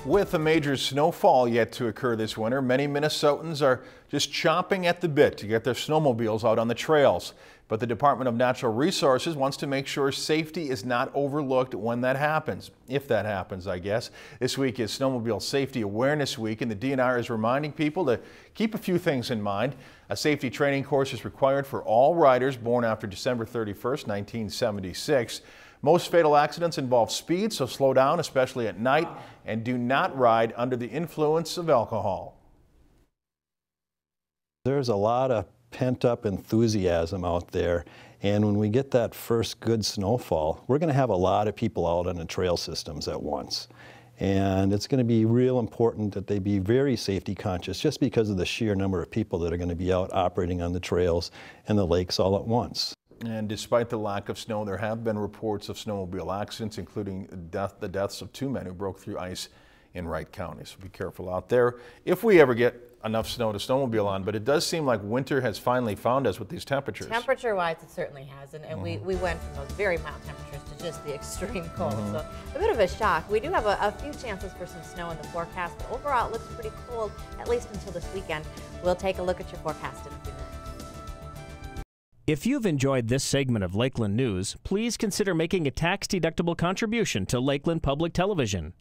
With a major snowfall yet to occur this winter, many Minnesotans are just chomping at the bit to get their snowmobiles out on the trails. But the Department of Natural Resources wants to make sure safety is not overlooked when that happens. If that happens, I guess. This week is Snowmobile Safety Awareness Week, and the DNR is reminding people to keep a few things in mind. A safety training course is required for all riders born after December 31st, 1976. Most fatal accidents involve speed, so slow down, especially at night, and do not ride under the influence of alcohol. There's a lot of pent-up enthusiasm out there, and when we get that first good snowfall, we're going to have a lot of people out on the trail systems at once. And it's going to be real important that they be very safety conscious just because of the sheer number of people that are going to be out operating on the trails and the lakes all at once. And despite the lack of snow, there have been reports of snowmobile accidents, including the deaths of 2 men who broke through ice in Wright County. So be careful out there if we ever get enough snow to snowmobile on. But it does seem like winter has finally found us with these temperatures. Temperature-wise, it certainly has. And we went from those very mild temperatures to just the extreme cold. So a bit of a shock. We do have a few chances for some snow in the forecast, but overall it looks pretty cold, at least until this weekend. We'll take a look at your forecast in a few minutes. If you've enjoyed this segment of Lakeland News, please consider making a tax-deductible contribution to Lakeland Public Television.